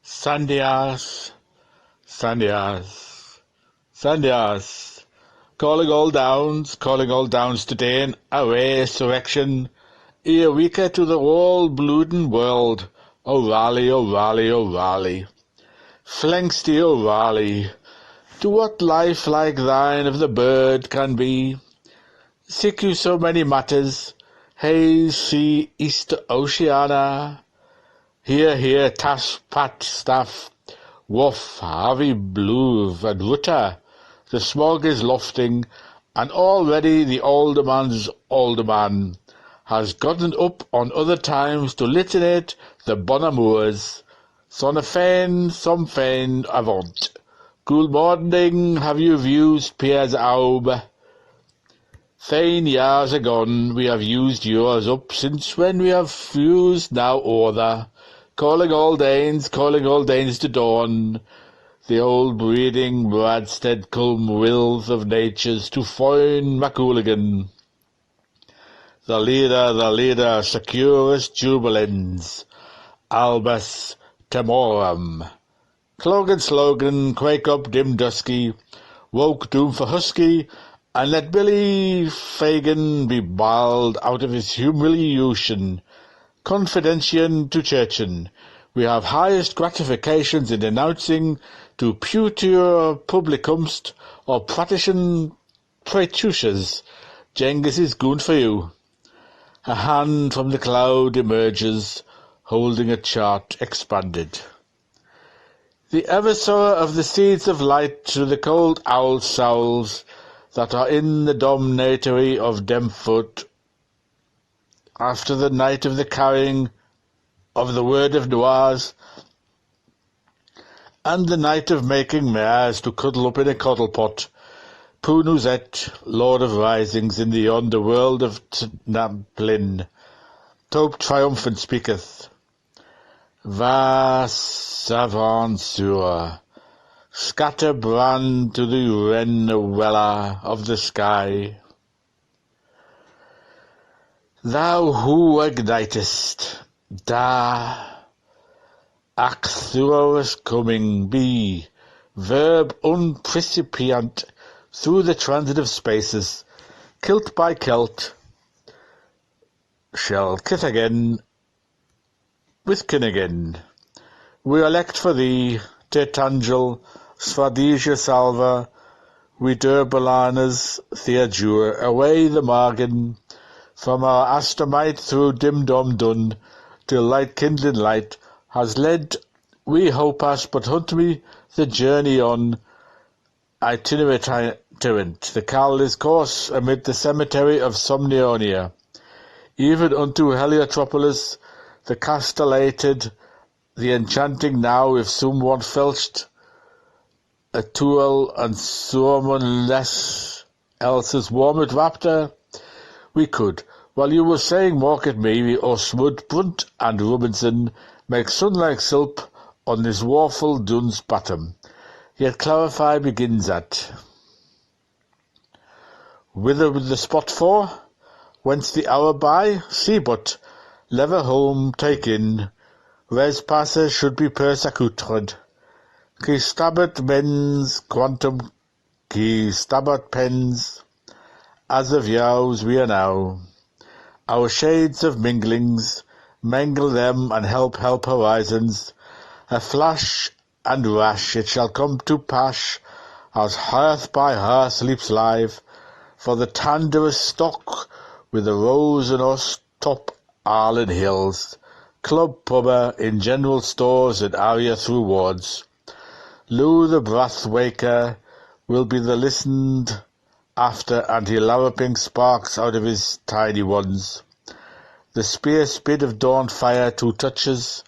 Sandias, Sandias, Sandias, calling all downs today in away resurrection, Eureka to the whole bloodin' world, O'Reilly, O'Reilly, O'Reilly, Flanksty O'Reilly, to what life like thine of the bird can be, seek you so many matters, haze, sea, east, Oceana, here, tass, pat, staff, woof, Harvey, Bluve, and Rutter, the smog is lofting, and already the alderman's alderman has gotten up on other times to litinate the Bonamours. Son of Fain, some Fain, avaunt. Good morning, have you used Pierre's Aube? Fain years agone, we have used yours up since when we have used now other. Calling all Danes to dawn, the old breeding Bradstead culm wills of natures to foin MacCooligan. The leader, securus jubilans, albus temorum. Clogan slogan, quake up dim dusky, woke doom for husky, and let Billy Fagan be bawled out of his humiliation. Confidentian to churchen, we have highest gratifications in announcing to puter publicumst or practition praetucias, Genghis is good for you. A hand from the cloud emerges, holding a chart expanded. The ever-sower of the seeds of light to the cold owl souls that are in the dominatory of Demfoot, after the night of the carrying of the word of Noirs, and the night of making mares to cuddle up in a coddle pot, Punuzet, lord of risings in the underworld of Tnamplin, Taupe triumphant speaketh, Va savant sur, scatter brand to the Renwella of the sky. Thou who ignitest, da, acthurus coming, be, verb unprecipitant through the transitive spaces, kilt by kilt, shall kith again with kin again. We elect for thee, Tetangel, Svadesia salva, we Durbalanas, Theodure, away the margin, from our Astamite through dim-dom dun, till light kindling light has led, we hope us, but hunt me the journey on, itinerant, the Cal's course amid the cemetery of Somnionia, even unto Heliotropolis, the castellated, the enchanting now, if someone felched a tool and someone less else's warmed raptor, we could, while you were saying Market Mary or Smud, Brunt and Robinson, make sun like silp on this warful dun's bottom. Yet clarify begins at, whither with the spot for? Whence the hour by? See but, lever home take in, res passer should be persecuted. Qui stabat mens quantum, qui stabat pens, as of yows we are now. Our shades of minglings, mingle them and help horizons. A flash and rash it shall come to pass, as hearth by hearth leaps live, for the tanderous stock with the rose and us top Arlen hills, club pubber in general stores and area through wards. Lou the brath waker will be the listened after, and he larruping sparks out of his tiny ones. The spear spit of dawn fire 2 touches,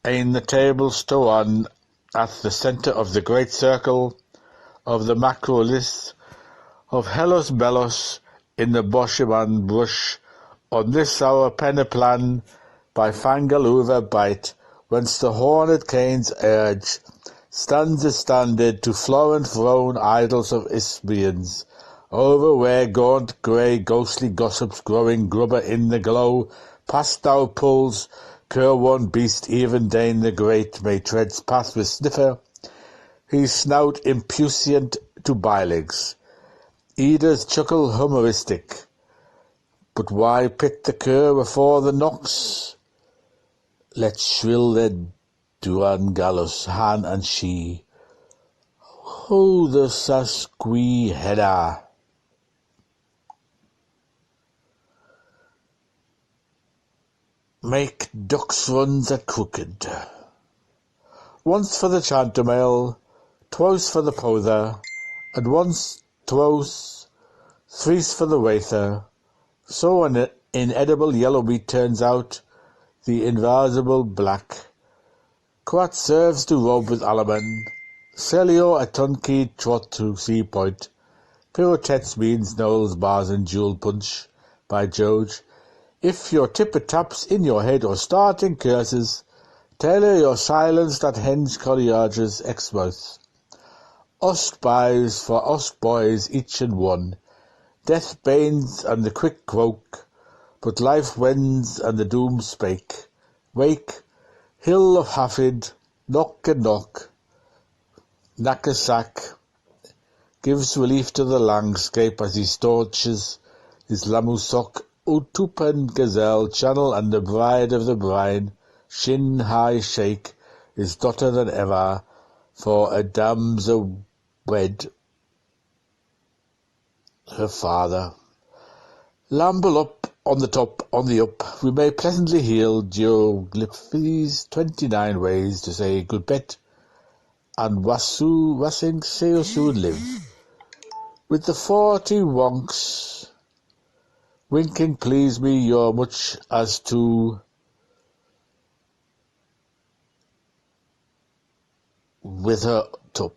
ain the table stow on, at the centre of the great circle of the macrolis of Hellos Bellos in the Bosheman brush, on this our peneplan by Fangaluva bite, whence the horned canes urge, stands a standard to Florent thrown idols of Isbians, over where gaunt grey ghostly gossips growing grubber in the glow, past thou pulls Cur one beast even Dane the Great may tread's path with sniffer, his snout impuissant to bylegs, Eda's chuckle humoristic. But why pit the cur afore the knocks? Let shrill their duan gallus, han and she, ho the sasqui header. Make ducks runs at crooked. Once for the chantermail, twice for the pother, and once, twice, thrice for the waither. So an inedible yellow meat turns out the invisible black. Quat serves to rob with alaman, Celio a tunkey trot to sea point. Pirotets means Knowles bars and jewel punch. By George, if your tipper taps in your head or starting curses, tell her your silence that henge colliages Exmouth. Ost buys for Ost boys each and one, death banes and the quick croak, but life wends and the doom spake. Wake, hill of Hafid, knock and knock, knackersack, gives relief to the landscape as he staunches his lamusok, Utupan gazelle, channel and the bride of the brine, shin high shake, is dotter than ever, for a damsel wed her father. Lamble up on the top, on the up, we may pleasantly heal Geoglyphies 29 ways to say good bet, and wassing say soon live. With the 40 wonks, winking please me your much as to with her tup.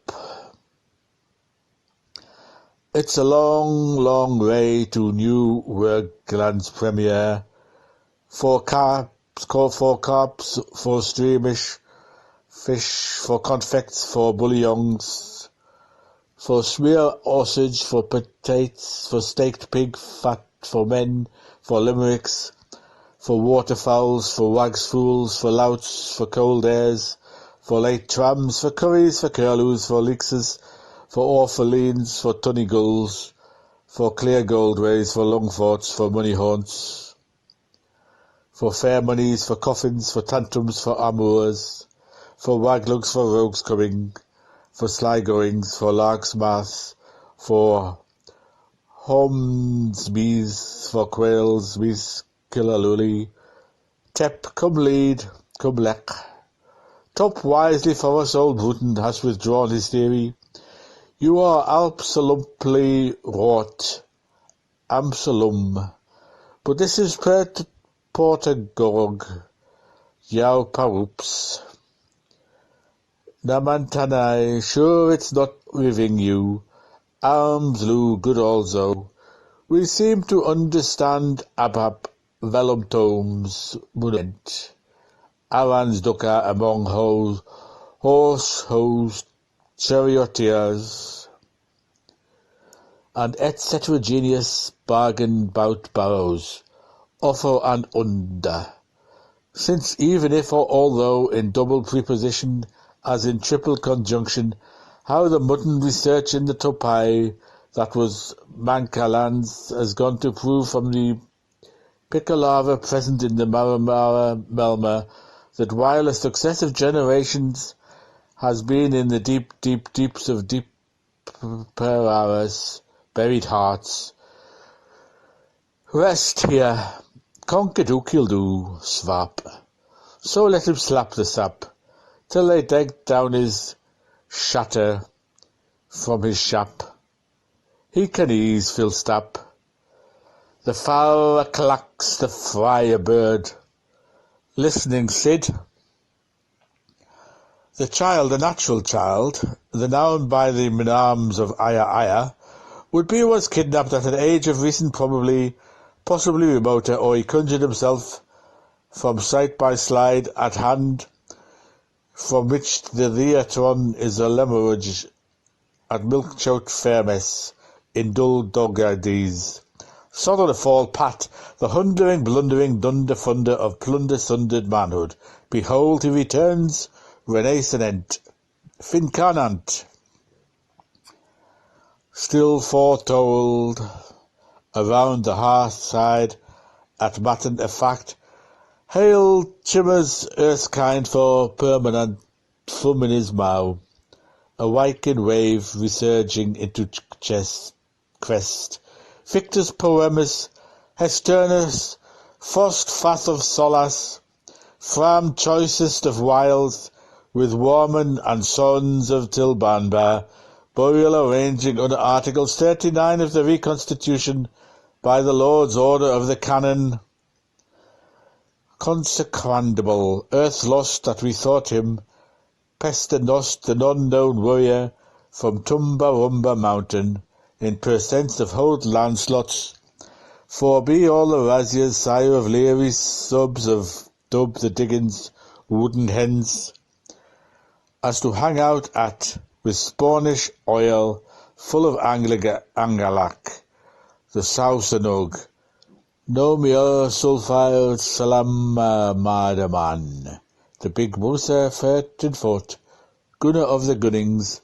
It's a long, long way to New Worgland's premiere, for carps, for streamish fish, for confects, for bouillons, for smear sausage, for potatoes, for staked pig fat, for men, for limericks, for waterfowls, for wags fools, for louts, for cold airs, for late trams, for curries, for curlews, for leekses, for orphalines, for tunny gulls, for clear goldways, for longforts, for money haunts, for fair moneys, for coffins, for tantrums, for amours, for waglugs, for rogues coming, for sly goings, for larks mass, for homsbees, for quails, mees killalooly, tep, come lead, come leck. Top wisely for us old Bruton has withdrawn his theory. You are absolutely wrought, Absalom, but this is Portagog, Yao Paroups. Namantanai, sure it's not riving you, Armsloo good also. We seem to understand Abhap, Vellum Tomes, Munent, Arans Dukkha among horse hose, charioteers, and etc. genius bargain bout barrows, offer and under. Since even if or although in double preposition as in triple conjunction, how the mutton research in the topai that was Mankalands has gone to prove from the Piccolava present in the Maramara Melma that while a successive generations has been in the deeps of deep Peraras, buried hearts, rest here, conquered kill do, swap. So let him slap the sap, till they dig down his shatter from his shap. He can ease Phil Stap. The fowl clacks the friar bird. Listening Sid. The child, the natural child, the noun by the arms of Aya, would be was kidnapped at an age of recent possibly remoter, or he conjured himself from sight by slide at hand, from which the theatron is a lemurage at milk-chote fairmess in dull dogadies, Sod on the fall pat, the hundering, blundering dunder-funder of plunder-sundered manhood. Behold, he returns, renascent, fincarnant. Still foretold, around the hearth-side, at matin of fact, hail chimmers Erskine for permanent thumb in his mouth, a waking wave resurging into crest. Victus poemus, Hesternus, fost fath of solace, fram choicest of wiles, with Warman and sons of Tilbanbar, burial arranging under Articles 39 of the Reconstitution, by the Lord's order of the canon, consequandable, earth lost that we thought him, pestenost, an unknown warrior, from Tumbarumba mountain, in percents of Holt Lancelots, for be all the razzias, sire of Leary's subs of Dub the Diggins, wooden hens, as to hang out at, with Spanish oil, full of Angalac, the Sausanug, no mere sulfide salam madaman, the big Musa fert and foot, gunner of the Gunnings,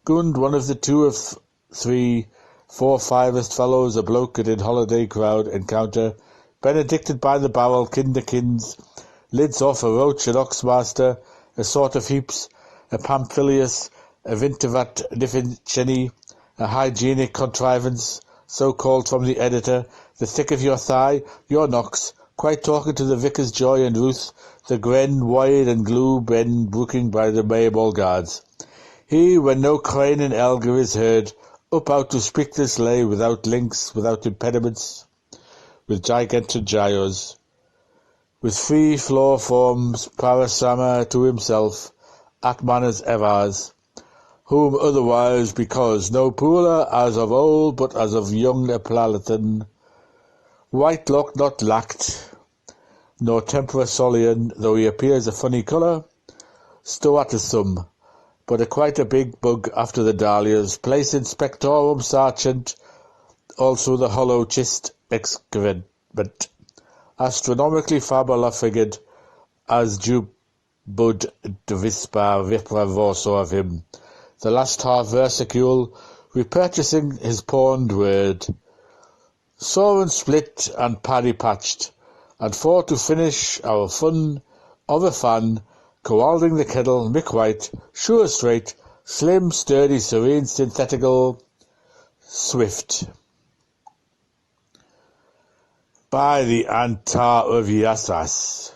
gunned one of the 2 of 3, 4 fivest fellows, a bloke in holiday crowd encounter, benedicted by the barrel, kinderkins, lids off a roach and oxmaster, a sort of heaps, a pamphilius, a vintivat diffinceni, a hygienic contrivance, so called from the editor, the thick of your thigh, your knocks, quite talking to the vicar's joy and ruth, the gren, wide and glue ben brooking by the Maybole guards. He, when no crane in Elgar is heard, up out to speak this lay, without links, without impediments, with gigantic gyros, with free floor forms, parasama to himself, at manners evars, whom otherwise, because no poorer as of old, but as of young Eplalaton, Whitelock not lacked, nor tempera solian, though he appears a funny colour, stoatisum, but quite a big bug after the dahlias, place inspectorum sergeant, also the hollow chist excrement, astronomically fabula figured, as Jubud Dvispar Vipra Vorso of him, the last half versicule, repurchasing his pawned word, Soren split and paddy patched, and for to finish our fun of a fan, cowalding the kettle, Mick White, sure straight, slim, sturdy, serene, synthetical, swift. By the Antar of Yassas,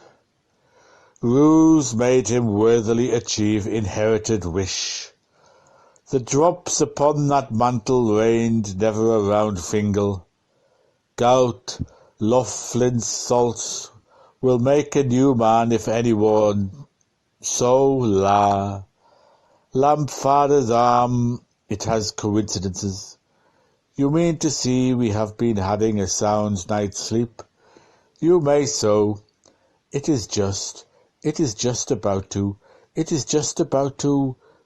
ruse made him worthily achieve inherited wish. The drops upon that mantle rained never around Fingal. Gout, Loughlin salts, will make a new man if any one. So, Lampfather's arm, it has coincidences. You mean to see we have been having a sound night's sleep? You may so. It is just about to,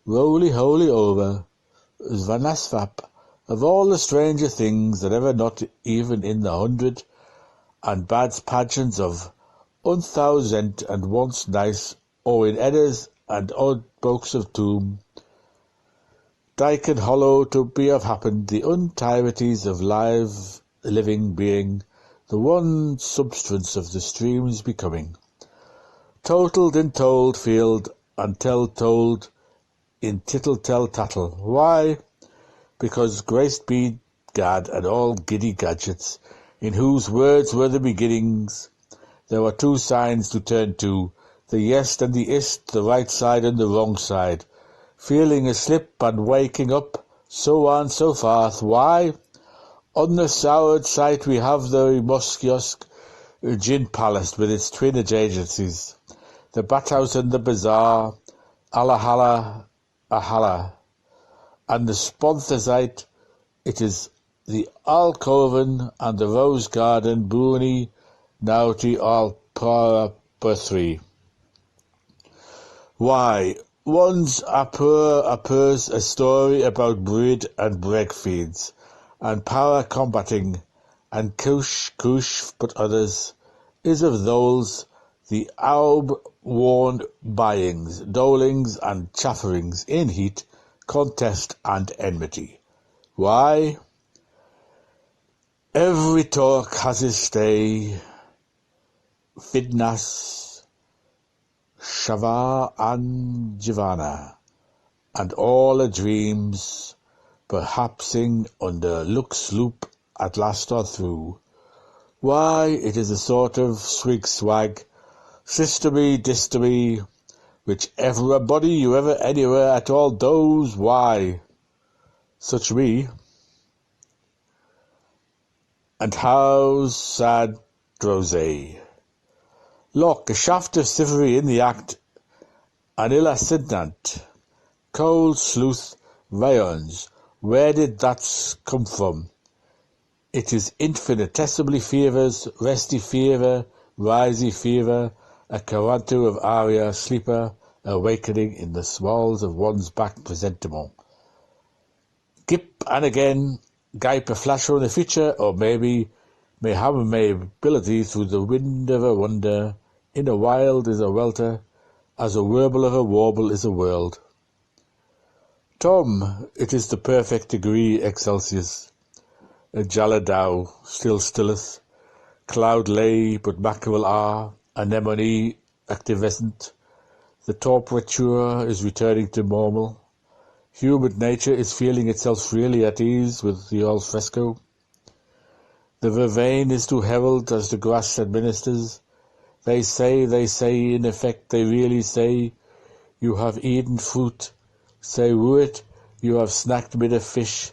roly-holy over, Svanasvap, of all the stranger things that ever not even in the 100, and bad's pageants of 1,000 and once nice, or in edders and odd books of tomb, Dyke and hollow to be have happened, the untirities of living being, the one substance of the streams becoming, totaled in told field, and told in tittle-tell tattle. Why? Because graced be Gad and all giddy gadgets, in whose words were the beginnings. There were 2 signs to turn to, the yes and the ist, the right side and the wrong side, feeling asleep and waking up, so on so forth. Why? On the soured site we have the Moskiosk Gin Palace with its twin agencies, the Bathouse and the Bazaar, Allahala, Ahala, and the Sponthesite, it is the Alcoven and the Rose Garden, Bruni, Naughty, all Three. Why, once appears a story about breed and break feeds, and power combating, and Cush, but others, is of those the aub-worn buyings, dolings, and chafferings in heat, contest, and enmity. Why? Every talk has his stay, Fidnas, Shava, and Jivana, and all a dreams, perhapsing under looks loop at last or through. Why, it is a sort of swig-swag, sistery, which ever a body you ever anywhere at all does. Why, such me. And how's sad Drosé? Look, a shaft of civery in the act, an illa sidnant, cold sleuth, vions, where did that come from? It is infinitesimally fevers, resty fever, risey fever, a caranto of aria, sleeper, awakening in the smalls of one's back presentiment. Gip and again, gipe a flash from the future, or maybe may have a ability through the wind of a wonder, in a wild is a welter, as a warble of a warble is a world. Tom, it is the perfect degree, Excelsius. A Jaladau still stilleth, cloud lay, but mackerel are, anemone activescent, the temperature is returning to normal, human nature is feeling itself freely at ease with the al fresco. The vervain is to herald as the grass administers. They say, in effect they really say, you have eaten fruit, say ruit, you have snacked mid a fish,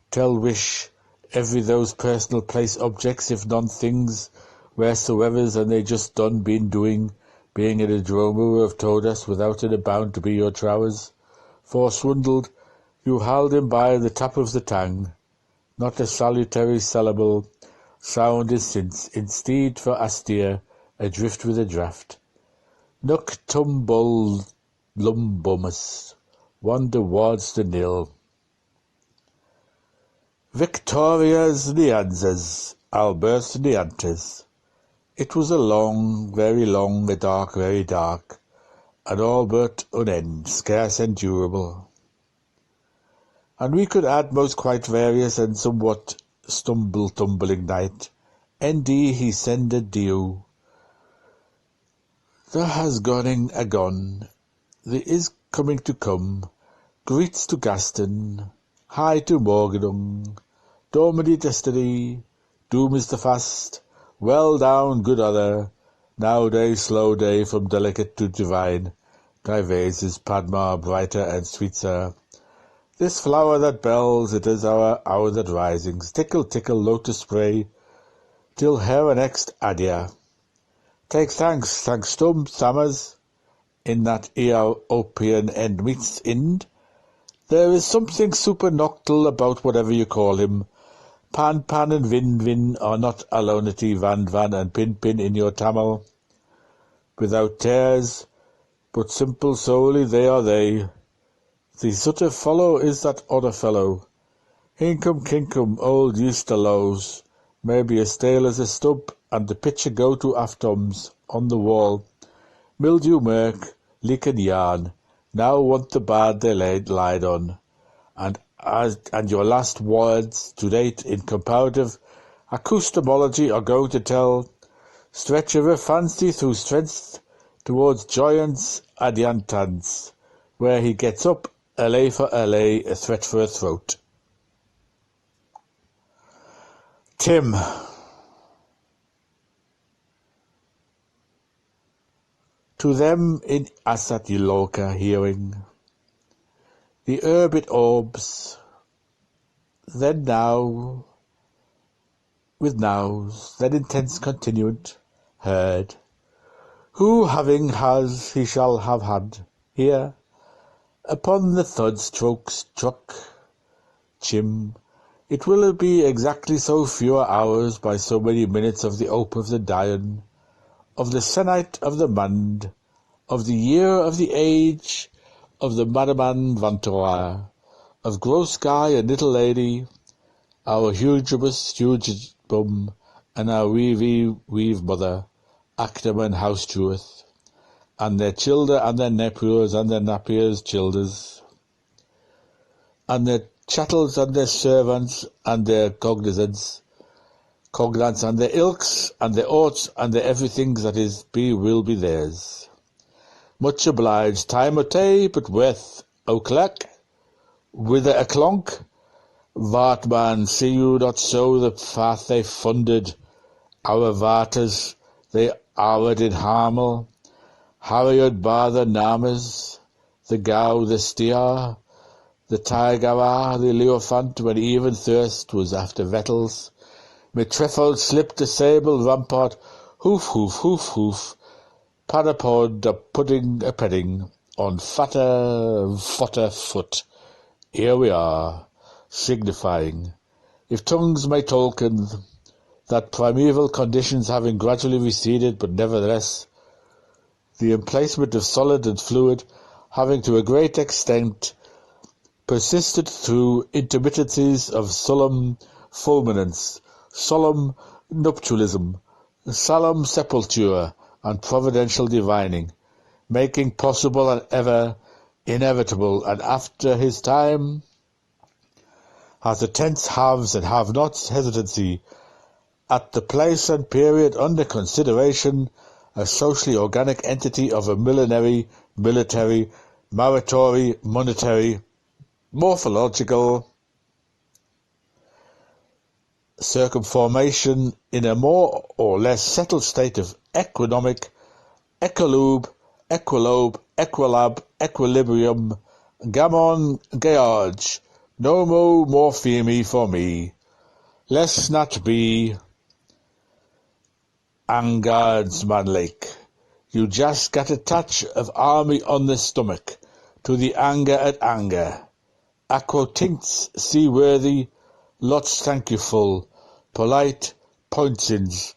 tell wish, every those personal place objects, if non things, wheresoever's, and they just done been doing, being in a dromo have told us without it bound to be your trowers. For swindled, you held him by the tap of the tongue, not a salutary syllable, sound is since, instead for austere, adrift with a draught. Nuc tumble lumbumus, wander wards the nil. Victoria's Neanzas, Albert's Neantes. It was a long, very long, a dark, very dark, and all but unend, scarce endurable. And we could add most quite various and somewhat tumbling night. N.D. he sended due. There has goning a gone, there is coming to come, greets to Gaston, hi to Morganung, Domini destiny, doom is the fast, well down good other, nowadays slow day from delicate to divine, Dives is Padma brighter and sweeter. This flower that bells, it is our hour that risings, tickle, lotus spray, till her next adia. Take thanks, Stum Thammers, in that Eopian end meets ind. There is something supernoctal about whatever you call him. Pan and Vin are not alonity Van and Pin in your Tamil. Without tears, but simple solely they are they. The sort of fellow is that other fellow. Hinkum kinkum old Easterlows, maybe as stale as a stub, and the picture go to aftums on the wall. Mildew murk, leak and yarn, now want the bad they lied on. And your last words to date in comparative acoustomology are going to tell, stretch of a fancy through strength towards joyance adiantans, where he gets up, LA for LA, a threat for a throat. Tim. To them in Asatiloka hearing, the urbit orbs, then now, with nows, then intense continuant, heard, who having has, he shall have had, here, upon the thud struck, chim, it will be exactly so few hours by so many minutes of the ope of the Dian, of the senate of the Mand, of the year of the age, of the Madaman Vantoir, of gross guy and little lady, our hugibus bum, and our weave mother, Ackerman house Jeweth, and their childer and their nepiers and their napiers childers, and their chattels and their servants and their cognizance and their ilks and their oats and their everything that is will be theirs. Much obliged, time o' tay, but worth o' clack, whither a clonk, vart man, see you not so the path they funded, our varters, they hour'd in Harmel, harried by the namas, the gow, the steer, the tiger, the leofant, when even thirst was after vettels, me trefold slipped the sable rampart, hoof, hoof, hoof, hoof, parapod a pudding a pedding, on fatter foot. Here we are, signifying, if tongues may tolken, that primeval conditions having gradually receded, but nevertheless, the emplacement of solid and fluid having to a great extent persisted through intermittencies of solemn fulminance, solemn nuptialism, solemn sepulture, and providential divining, making possible and ever inevitable, and after his time, has a tense haves and have-nots hesitancy at the place and period under consideration, a socially organic entity of a millenary, military, maritory, monetary, morphological circumformation in a more or less settled state of economic, equilab, equilibrium, gammon, gauge, no mo morpheme for me, less not be Angards man lake. You just got a touch of army on the stomach, to the anger at anger. Aquotinks seaworthy, lots thankful, polite, pointsins.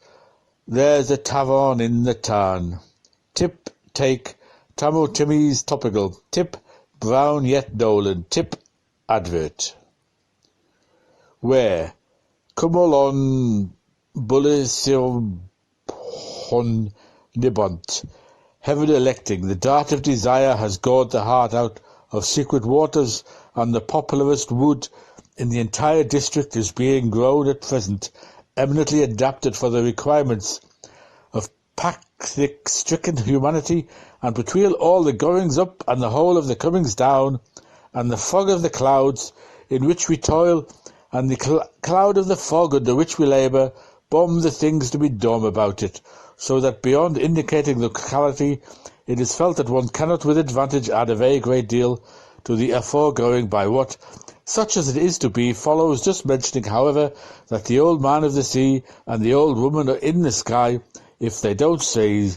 There's a tavern in the tarn. Tip, take, Tammo Timmy's topical. Tip, brown yet Dolan. Tip, advert. Where? Come along, bully hon nibont. Heaven electing, the dart of desire has gored the heart out of secret waters, and the popularest wood in the entire district is being grown at present, eminently adapted for the requirements of pack-stricken humanity, and between all the goings up and the whole of the comings down, and the fog of the clouds in which we toil, and the cloud of the fog under which we labour, bomb the things to be dumb about it, so that beyond indicating locality, it is felt that one cannot with advantage add a very great deal to the aforegoing by what, such as it is to be, follows, just mentioning, however, that the old man of the sea and the old woman are in the sky. If they don't say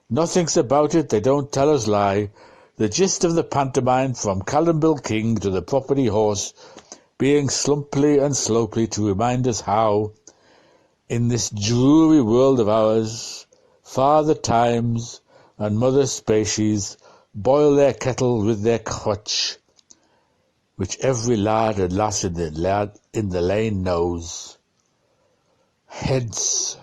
nothing's about it, they don't tell us lie. The gist of the pantomime, from Callumbill King to the property horse, being slumpily and slopely to remind us how, in this dreary world of ours, father times and mother species boil their kettle with their crutch, which every lad and lass in the lane knows. Hence